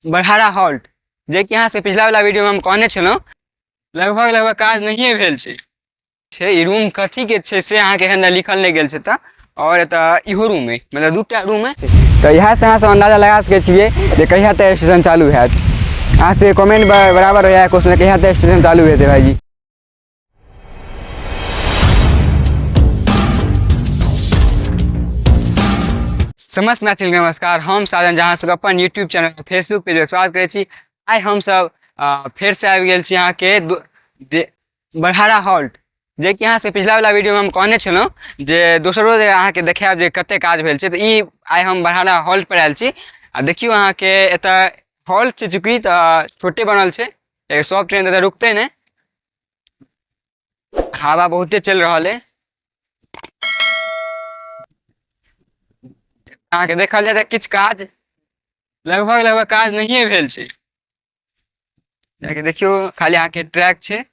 Barhara halt जे कि यहाँ से पिछला वाला वीडियो में हम कहने छलहुँ लगभग काज नहिए भेल छै। ई रूम कथी के छै से अहाँके एखन लिखल नहीं गेल छै तऽ और एतऽ इहो रूम है, मतलब दूटा रूम है। तो यहाँ से अंदाजा लगा सकै छियै जे कहिया तक स्टेशन चालू हैत। अहाँ से कमेंट बराबर हो क्वेश्चन कहिया तक स्टेशन चालू हेतै भाईजी। समस्त मैथिल नमस्कार, हम साजन जहाँ सब अपन यूट्यूब चैनल फेसबुक पेज स्वागत करै छी। आइ हम सब फिर से आबि गेल छी यहाँ के बरहारा हॉल्ट जे कि यहाँ से पिछला वाला वीडियो में हम कहने छलहुँ जे दोसरो अहाँ के देखायब जे कते काज भेल छै। तऽ ई आइ हम बरहारा हॉल्ट पर आयल छी। आ देखियो अहाँ के एतऽ हॉल्ट छै चूँकि तऽ छोटे बनल छै, सब ट्रेन एतऽ रुकते ने, हवा बहुते चल रहा है। अहाँ के देखल जाए किछ काज लगभग काज नहिए भेल छै। देखियो खाली अहाँ के ट्रैक छै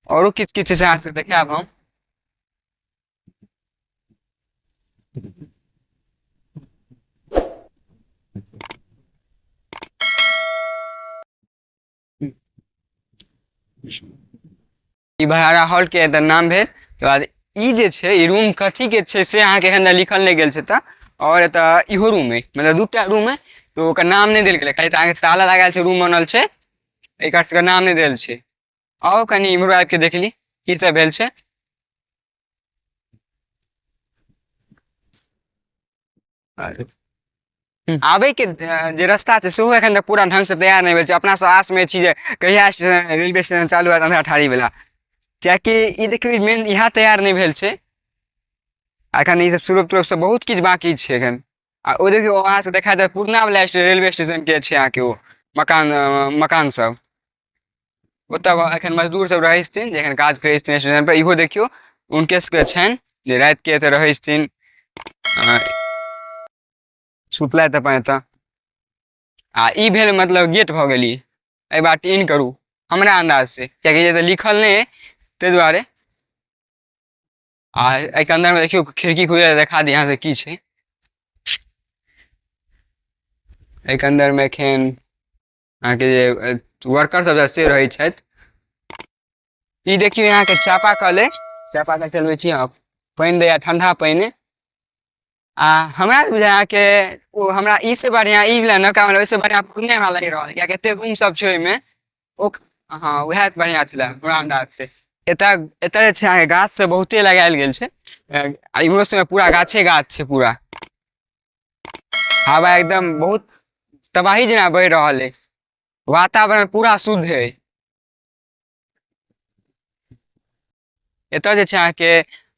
औरो किछ से अहाँ से देखायब हम। ई बरहारा हॉल्ट के नाम भेल। के बाद ई जे छै ई रूम कथी के छै से अहाँ के एखन लिखल नहीं गेल छै तऽ और एतऽ इहो रूम है, मतलब दूटा रूम है। तो ओकर नाम नहीं देल गेलै, खाली अहाँ के ताला लगायल छै, रूम बनल छै, एकर सबके नाम नहीं देल छै। आओ कनी इम्हरो आबि के देख ली की सब भेल छै। आबे के जे रास्ता छै सेहो एखन तक पूरा ढंग से तैयार नहीं भेल छै। अपना सब आस में छी जे कहिया स्टेशन रेलवे स्टेशन चालू हैत अंधेरा ठाड़ी वाला, कियाकि ई देखियो मेन यहाँ तैयार नहीं भेल छै। एखन ई सब स्लोप सब बहुत किछ बाकी छै एखन। आ ओ देखियो वहाँ से देखा जाए पुरना वाला रेलवे स्टेशन के छै, अहाँ के ओ मकान सब ओतऽ एखन मजदूर सब रहै छथिन जे एखन काज करै छथिन स्टेशन पर। इहो देखियो उनके सबके छनि जे राति के एतऽ रहै छथिन, सुतलथि अपन एतऽ। आ ई भेल मतलब गेट भऽ गेली, एहि बात इन करू हमरा अंदाज से, कियाकि ये तऽ लिखल नहीं है ताहि दुआरे। आ एहि अंदर में देखियो खिड़की खुल देखा दी यहाँ से की छै। एहि अंदर में एखन अहाँ के जे वर्कर सब से रहै छथि। ई देखियो यहाँ के चापाकल है, चापाकल चलबै छी हम, पानि दैया ठंडा पानि। आ हमरा बुझाय के ओ हमरा ई से बढ़िया ई वाला नौका वाला ओइसे बढ़िया पुरने वाला लग रहल, कियाकि एते रूम सब छै ओइमे। ओ हाँ वएह बढ़िया छलै हमरा अंदाज से। एतऽ जे छै अहाँके गाछ सब बहुते लगायल गेल छै, इम्हरो सबमे पूरा गाछे गाछ छै पूरा। हवा एकदम बहुत तबाही जेना बहि रहल है, वातावरण पूरा शुद्ध है। एतऽ जे छै अहाँ के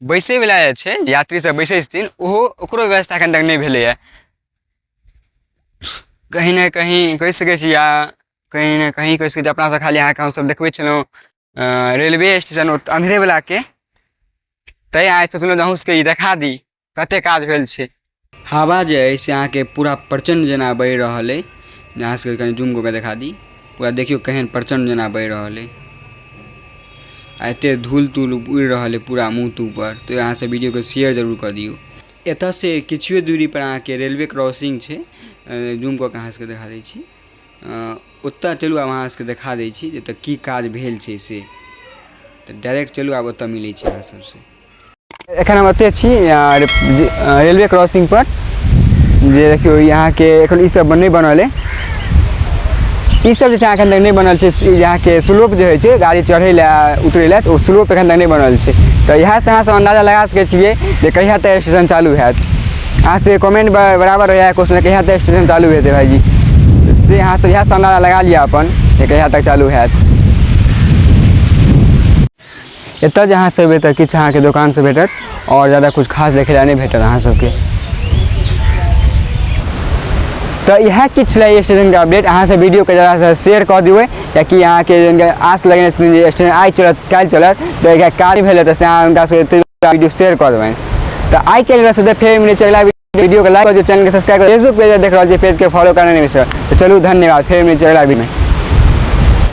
बैसे वाला जे छै यात्री सब बैसे छथिन ओकरो व्यवस्था एखन तक नहीं भेलै है। कहीं ना कहीं कहि सकै छी, या कहीं ना कहीं कहि सकै छी अपना सब खाली अहाँ के हमसब देखबै छलहुँ रेलवे स्टेशन अंधेरे वाला के, तै आइ सोचलहुँ अहूँ सबके ई देखा दी कते काज भेल छै। हवा जे है से अहाँ के पूरा प्रचंड जेना बहि रहल है, अहाँ सबके कनी जूम कऽ के देखा दी, पूरा देखियो केहन प्रचंड जेना बहि रहल है। आ एते धूल तूल उड़ि रहल है पूरा मुँह तू पर, तो अहाँ से वीडियो को शेयर जरूर कर दियो। एतऽ से किछुए दूरी पर अहाँ के रेलवे क्रॉसिंग छै, जूम कऽ के अहाँ सबके देखा दै छी। ओतऽ चलू आब अहाँ सबके देखा दै छी जे की काज भेल छै से। तऽ डायरेक्ट चलू आब ओतऽ मिलै छै अहाँ सबसे। एखन हम एतऽ छी रेलवे क्रॉसिंग पर, जे देखियो यहाँ के एखन ई सब नहीं बनल है। ई सब जे छै एखन तक नहीं बनल छै, यहाँ के स्लोप जे होइ छै गाड़ी चढ़ै लए उतरै लए, तो स्लोप एखन तक नहीं बनल छै। तऽ यहाँ से अहाँ सब अंदाजा लगा सकै छियै जे कहिया तक स्टेशन चालू हैत। अहाँ से कमेंट बराबर हो क्वेश्चन कहिया तक स्टेशन चालू हेतै भाईजी, से अहाँ सब यहाँ से अंदाजा लगा लिअ अपन जे कहिया तक चालू हैत। एतऽ जे अहाँ सब एतऽ किछु अहाँ के दोकान से भेटत, और ज़्यादा कुछ खास देखे ला नहीं भेटत अहाँ सबके। तो यह किछ स्टेशन के अपडेट, अहाँ से वीडियो के ज़्यादा शेयर कर दिए, कियाकि यहाँ के आस लगने स्टेशन आई चलत काल्हि चलत, तो एक कार्य भेल तो अहाँ उनका से वीडियो शेयर कर देवें। तो आई के लिए फिर मिले अगला वीडियो को लाइक कर, चैनल के सब्सक्राइब कर, फेसबुक पेज देख रहा है पेज के फॉलो करने नहीं बिसर। तो चलू धन्यवाद, फिर मिले अगला वीडियो में।